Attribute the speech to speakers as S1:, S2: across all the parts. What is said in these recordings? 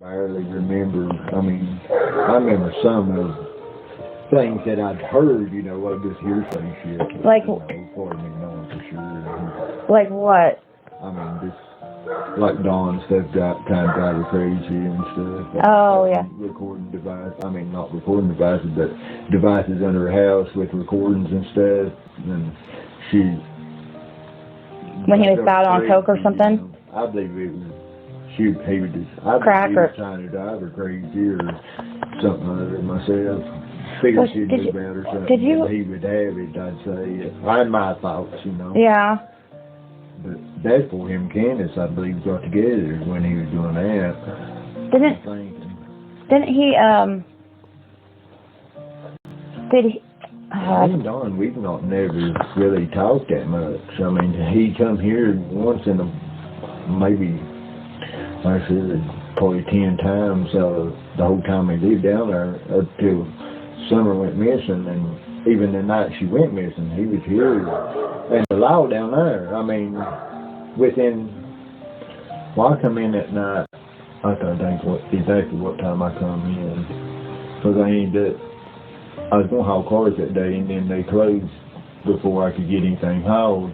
S1: barely remember. I mean, I remember some of things that I'd heard, you know, like this hearsay shit.
S2: Like,
S1: you know, part of me knowing for sure.
S2: Like what?
S1: I mean, just like Dawn stuff got kind of drive her crazy and stuff.
S2: Oh, yeah.
S1: Recording device. I mean, not recording devices, but devices under her house with recordings and stuff. And she.
S2: When he was found on coke or something?
S1: You know, I believe it was. He would just. I
S2: Crack
S1: believe he was trying to drive her crazy or something like that myself. Figured she'd move out or something.
S2: Did you?
S1: He would have it, I'd say. I had my thoughts, you know.
S2: Yeah.
S1: But that's for him, K.N.S, I believe, got together when he was doing that.
S2: Didn't he, did he,
S1: me and Don, we've not never really talked that much. I mean, he come here once in a, maybe, like I said, probably 10 times the whole time he lived down there up till Summer went missing, and even the night she went missing, he was here. And the law down there, I mean, well, I come in that night, I can't think exactly what time I come in, because I was going to haul cars that day, and then they closed before I could get anything hauled.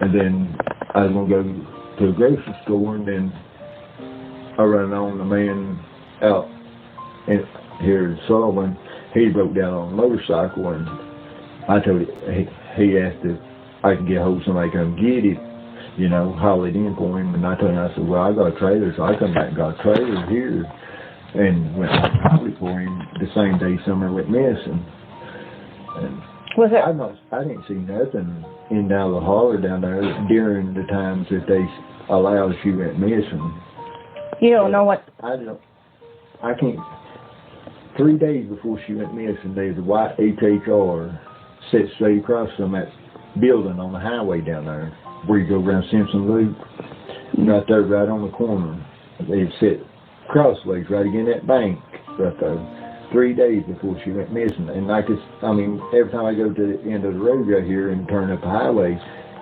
S1: And then I was going to go to the grocery store, and then I ran on the man out here in Sullivan. He broke down on a motorcycle, and I told him, he asked if I could get hold of somebody to come get it, you know, haul it in for him. And I told him, I said, well, I got a trailer, so I come back and got a trailer here. And went and hauled it for him the same day Summer went missing. And
S2: was it?
S1: I didn't see nothing in down the holler down there during the times that they allowed she went missing.
S2: You don't know what?
S1: I can't. 3 days before she went missing, there's a white HHR set straight across from that building on the highway down there, where you go around Simpson Loop, right there, right on the corner. They set crossways right again that bank right there. 3 days before she went missing, and I mean, every time I go to the end of the road right here and turn up the highway,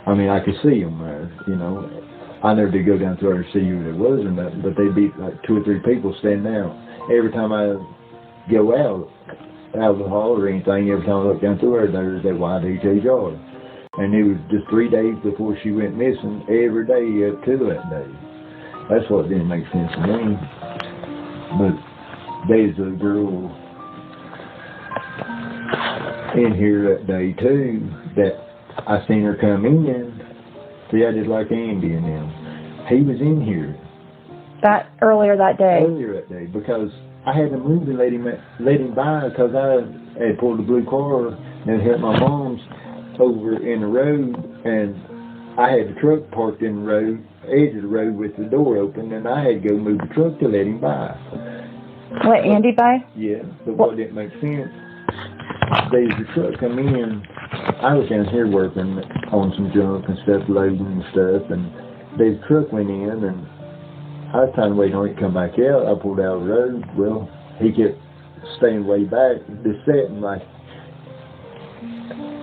S1: I mean, I could see them there, you know. I never did go down through there to see who it was or nothing, but they'd be like 2 or 3 people standing out. Every time I go out of the hall or anything, every time I look down through there's that white HHR. And it was just 3 days before she went missing, every day up to that day. That's what didn't make sense to me. But there's a girl in here that day too that I seen her come in. See, I did like Andy and them. He was in here.
S2: Earlier that day,
S1: because I had to move to let him by, because I had pulled a blue car and hit my mom's over in the road, and I had the truck parked in the road, edge of the road with the door open, and I had to go move the truck to let him by.
S2: Let Andy by?
S1: Yeah, but what didn't make sense, there's the truck come in. I was down here working on some junk and stuff, loading and stuff, and the truck went in, and I was trying to wait on it to come back out. I pulled out of the road. Well, he kept staying way back, just sitting like.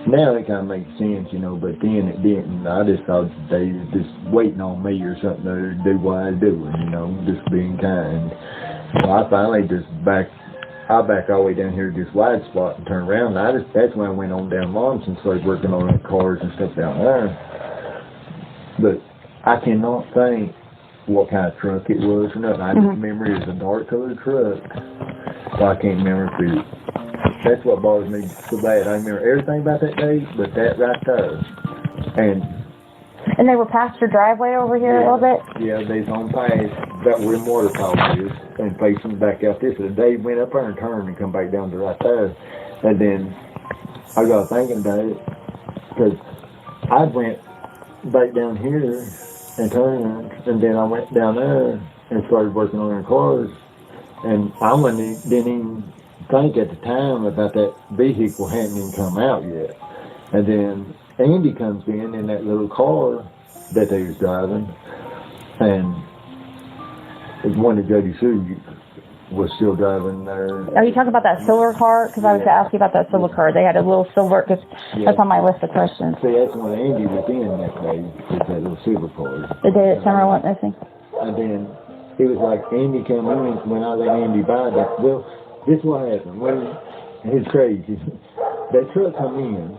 S1: Now it kind of makes sense, you know, but then it didn't. I just thought they were just waiting on me or something to do what I was doing, you know, just being kind. So I finally just backed all the way down here to this wide spot and turned around. And that's when I went on down Mom's and started working on the cars and stuff down there. But I cannot think what kind of truck it was or nothing. I just remember it was a dark colored truck. So I can't remember if it. That's what bothers me so bad. I remember everything about that day, but that right there.
S2: And they were past your driveway over here a little bit?
S1: Yeah, they's on past about where the waterfall is and facing back out this. So they went up there and turned and come back down to right there. And then I got thinking about it, because I went back down here and turned, and then I went down there and started working on their cars. And I didn't even think at the time about that vehicle hadn't even come out yet. And then Andy comes in that little car that they was driving, and one of Jody Sue was still driving there.
S2: Are you talking about that silver car? Because I was going to ask you about that silver car. They had a little silver, because that's on my list of questions.
S1: See, that's when Andy was in that day, with that little silver car.
S2: The day that Summer went missing?
S1: And then it was like Andy came in when I let Andy buy that. Well, this is what happened. It's crazy. That truck come in,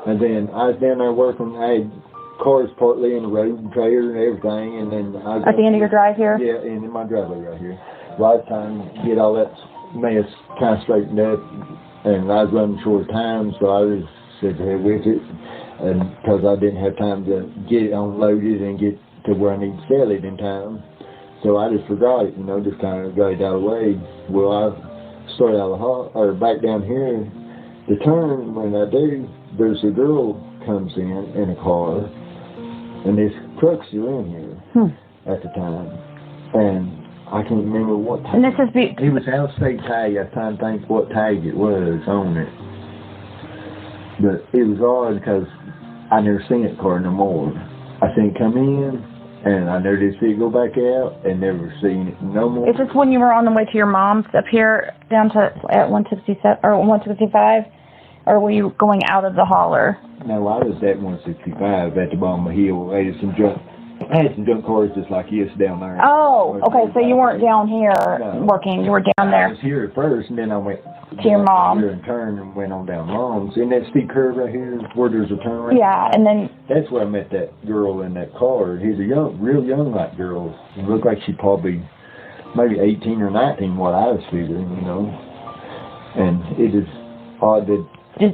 S1: and then I was down there working. I had cars partly in the road and trailer and everything, and then I was
S2: at the end of your drive here?
S1: Yeah, in my driveway right here. Right time to get all that mess kind of straightened up, and I was running short of time, so I just said, "Hey, with it," and because I didn't have time to get it unloaded and get to where I need to sell it in time, so I just forgot it, just kind of got it out of the way. Well, I started out of back down here. The turn when I do, there's a girl comes in a car, and this truck's still in here at the time, and I can't remember what tag.
S2: And this is
S1: it was out-of-state tag. I was trying to think what tag it was on it. But it was odd because I never seen that car no more. I seen it come in, and I never did see it go back out, and never seen it no more.
S2: Is this when you were on the way to your mom's up here down to at 167 or 165, or were you going out of the hauler?
S1: No, I was at 165 at the bottom of the hill. I had some junk cars just like this down there.
S2: Oh, okay. So you weren't down here working. You were down there.
S1: I was here at first, and then I went
S2: to your mom.
S1: Here and turned and went on down Mom's. Isn't that steep curve right here where there's a turn? Right
S2: yeah, and then
S1: that's where I met that girl in that car. He's a real young like girl. She looked like she probably maybe 18 or 19, what I was figuring, And it is odd that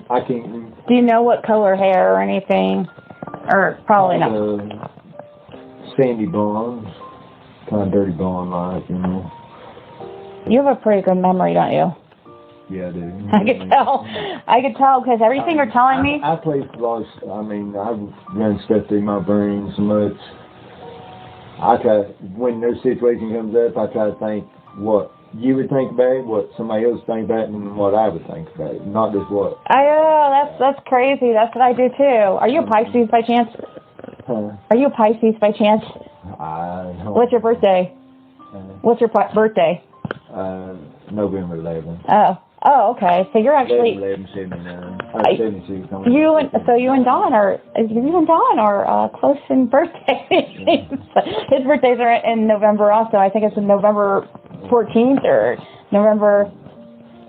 S1: I can't.
S2: Do you know what color hair or anything, or probably not?
S1: Sandy blonde, kind of dirty blonde like,
S2: You have a pretty good memory, don't you?
S1: Yeah, I do.
S2: I could tell because everything you're telling me.
S1: I play a lot of, I run stuff through my brain so much. I try, when there's situation comes up, I try to think what you would think about it, what somebody else think about it, and what I would think about it, not just what.
S2: I know, that's crazy. That's what I do too. Are you a Pisces by chance?
S1: Huh?
S2: Are you a Pisces by chance?
S1: I don't.
S2: What's your birthday? What's your birthday?
S1: November 11th.
S2: Oh, okay. So you're actually
S1: 11/79. 76.
S2: You and Don are close in birthday. His birthdays are in November also. I think it's in November 14th or November.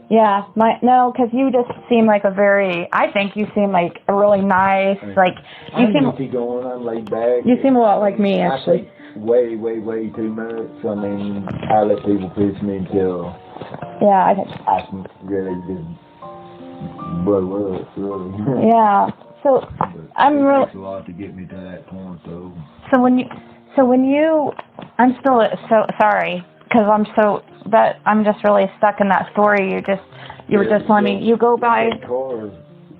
S2: Yeah, because you just seem like I think you seem like a really nice, you seem.
S1: I'm laid back.
S2: You seem a lot like me, actually.
S1: I think way too much. I let people push me until.
S2: Yeah,
S1: I can really just blow up, really.
S2: Yeah, so I'm really.
S1: It takes a lot to get me to that point, though.
S2: So when you, I'm still so sorry because I'm just really stuck in that story. You were just telling me you go by.
S1: That car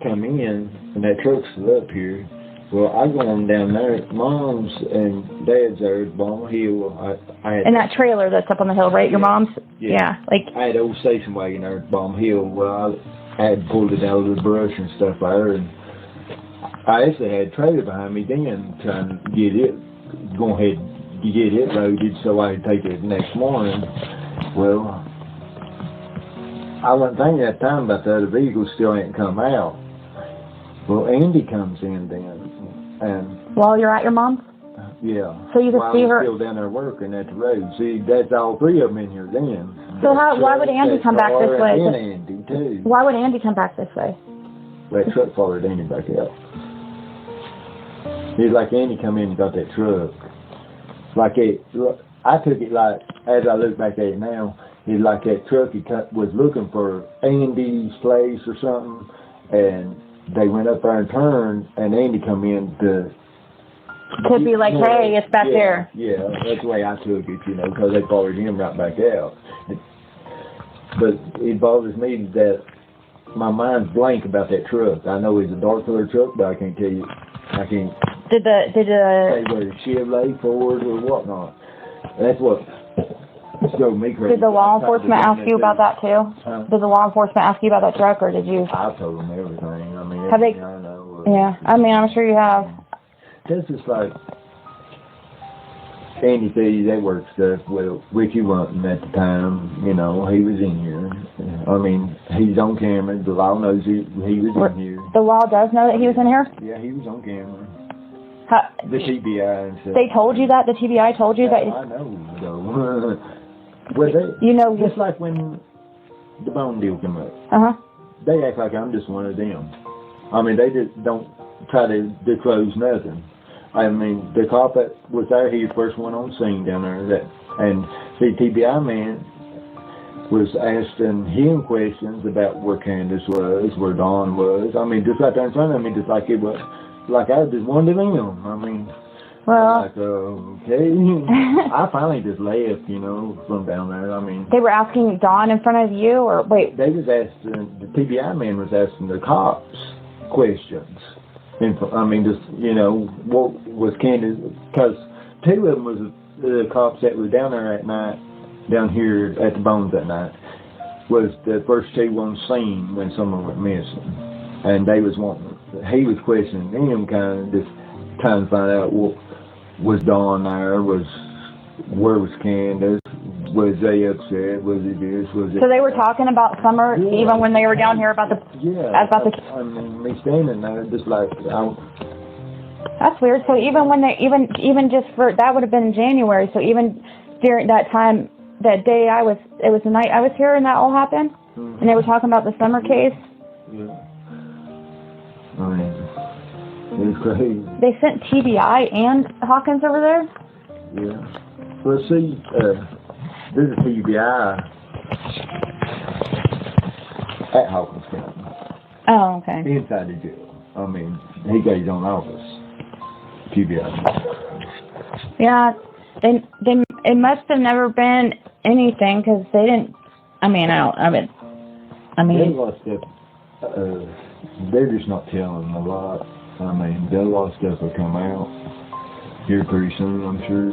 S1: come in and that truck's still up here. Well, I go on down there. Mom's and Dad's there at Ball Hill. I had
S2: in that trailer that's up on the hill, right? Your mom's. Yeah.
S1: I had an old station wagon there at Ball Hill. Well, I had pulled it out of the brush and stuff there, and I actually had a trailer behind me then trying to go ahead and get it loaded so I could take it the next morning. Well, I wasn't thinking at the time about the other vehicles still ain't come out. Well, Andy comes in then, and
S2: while you're at your mom's.
S1: Yeah.
S2: So you just see her.
S1: Still down there working at the road. See, that's all three of them in here then.
S2: So why would Andy come back this way?
S1: And Andy too.
S2: Why would Andy come back this way?
S1: That truck followed Andy back out. He's like Andy come in and got that truck. I took it like, as I look back at it now, it's like that truck was looking for Andy's place or something, and they went up there and turned, and Andy come in to...
S2: Could be like, hey, it's back there.
S1: Yeah, that's the way I took it, because they followed him right back out. But it bothers me that my mind's blank about that truck. I know it's a dark colored truck, but I can't tell you. I can't
S2: say
S1: whether it's Chevrolet, Ford, or whatnot. That's what drove me crazy.
S2: Did the law enforcement ask you about that too?
S1: Huh?
S2: Did the law enforcement ask you about that truck, or did you?
S1: I told them everything. I mean,
S2: have they?
S1: I know.
S2: Yeah, I mean, I'm sure you have.
S1: That's just like Andy said, that work stuff. Well, Ricky Runton at the time, he was in here. I mean, he's on camera. The law knows he was in here.
S2: The law does know that he was in here?
S1: Yeah, he was on camera. The TBI and stuff.
S2: They told you that? The TBI told you that?
S1: I know, though. Well, they, just like when the bone deal came up. They act like I'm just one of them. I mean, they just don't try to disclose nothing. I mean, the cop that was there, he was the first one on scene down there. And the TBI man was asking him questions about where K.N.S was, where Dawn was. I mean, just right there in front of me, just like it was, like I was just one of them. I mean, well, like, okay. I finally just left, you know, from down there. I mean,
S2: they were asking Dawn in front of you, or wait?
S1: They was asking, the TBI man was asking the cops questions. And, I mean, just, you know, what was K.N.S, because two of them was the cops that were down there at night, down here at the Bones that night, was the first two on scene when someone went missing. And they was wanting, he was questioning them, kind of just trying to find out what was Dawn there, where was K.N.S, was they upset, was it this, was it...
S2: So they were talking about Summer, even when they were down here about the...
S1: I mean, me standing there, just like...
S2: That's weird. So even when they, even just for, that would have been in January, so even during that time, that day it was the night I was here and that all happened? And they were talking about the Summer case?
S1: Yeah. I mean, it was crazy.
S2: They sent TBI and Hawkins over there?
S1: Yeah. Well, see, there's a TBI at Hawkins County.
S2: Oh, okay.
S1: Inside the jail. I mean, he got his own office. TBI.
S2: Yeah, it must have never been anything because they didn't. I mean,
S1: There's a lot of stuff. They're just not telling a lot. I mean, a lot of stuff will come out here pretty soon, I'm sure.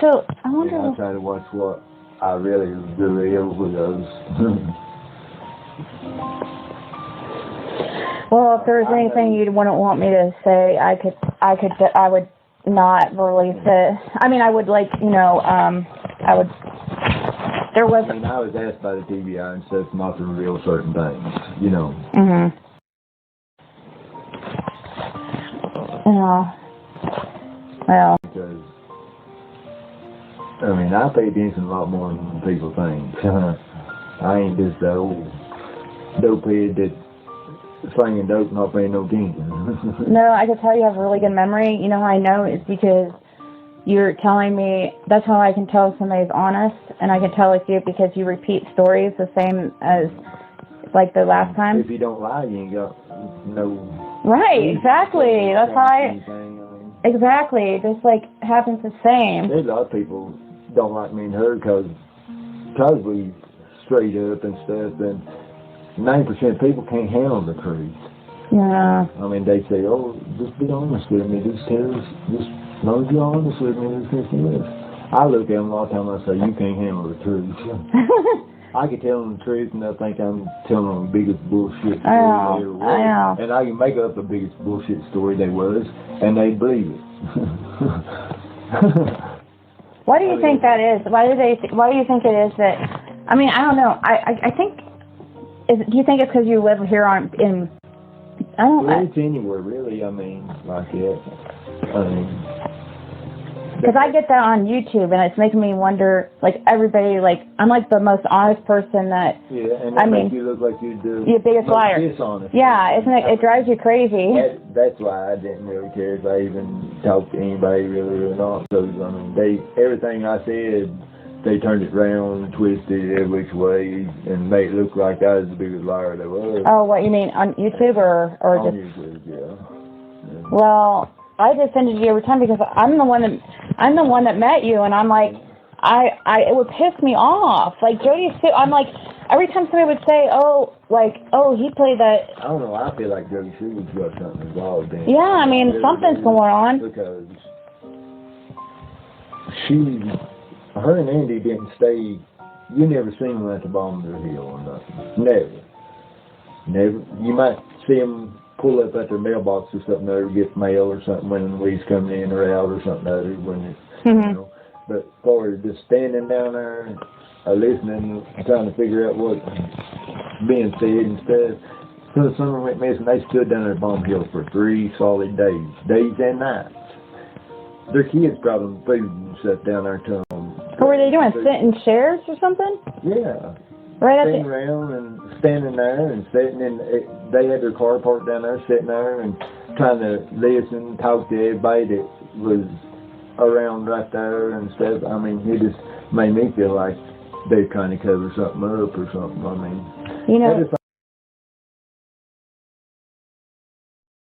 S2: So I wonder.
S1: I try to watch what I really do with those.
S2: Well, if there's anything you wouldn't want me to say, I would not release it. I mean, I would I would. There was.
S1: I mean, I was asked by the TBI and stuff not to reveal certain things, you know.
S2: Yeah. Well.
S1: Because, I mean, I pay attention a lot more than people think. I ain't just the old dopehead that slinging dope and not paying no attention.
S2: No, I can tell you have a really good memory. You know how I know? It's because you're telling me, that's how I can tell if somebody's honest, and I can tell with you because you repeat stories the same as like the last time.
S1: If you don't lie, you ain't got no...
S2: Right, exactly. That's how exactly. It just like happens the same.
S1: There's a lot of people don't like me and her because we straight up and stuff, and 90% of people can't handle the truth.
S2: Yeah.
S1: I mean, they say, oh, just be honest with me. Just tell us, just as long as you're honest with me, this and this. I look at them a lot of time and I say, you can't handle the truth. I can tell them the truth and I think I'm telling them the biggest bullshit story they ever was. And I can make up the biggest bullshit story they was, and they believe it.
S2: Why do you think that is? Why do you think it is that? I mean, I don't know. I think. Do you think it's because you live here in? I don't.
S1: Well, it's anywhere really. I mean, like it. I mean.
S2: Because I get that on YouTube, and it's making me wonder. Like everybody, like I'm like the most honest person that.
S1: Yeah, and that makes you look like you're the
S2: biggest liar.
S1: Dishonest.
S2: Yeah, isn't it? It drives you crazy.
S1: That's why I didn't really care if I even talked to anybody really or not. So I mean, everything I said, they turned it around and twisted it every which way and made it look like I was the biggest liar there was.
S2: Oh, what you mean on YouTube or
S1: on
S2: just?
S1: YouTube, yeah.
S2: Well, I defended you every time because I'm the one that met you, and I'm like, it would piss me off. Like Jody's too. I'm like, every time somebody would say, oh, he played that.
S1: I don't know. I feel like Jody Seward's got something involved in it.
S2: Yeah, I mean, something's going on.
S1: Because her and Andy didn't stay. You never seen them at the bottom of the hill or nothing. Never. You might see them pull up at their mailbox or something or get mail or something when the weeds coming in or out or something other when it, you know. But as far as just standing down there listening, trying to figure out what's being said and stuff. So the summer went missing. They stood down there at Bomb Hill for 3 solid days and nights. their kids brought them food and sat down there to them.
S2: What were they doing? Sitting in chairs or something?
S1: Yeah.
S2: Right at
S1: Sitting around and standing there and sitting in, they had their car parked down there, sitting there and trying to listen, talk to everybody that was around right there and stuff. I mean, it just made me feel like they're trying to cover something up or something. I mean,
S2: you know.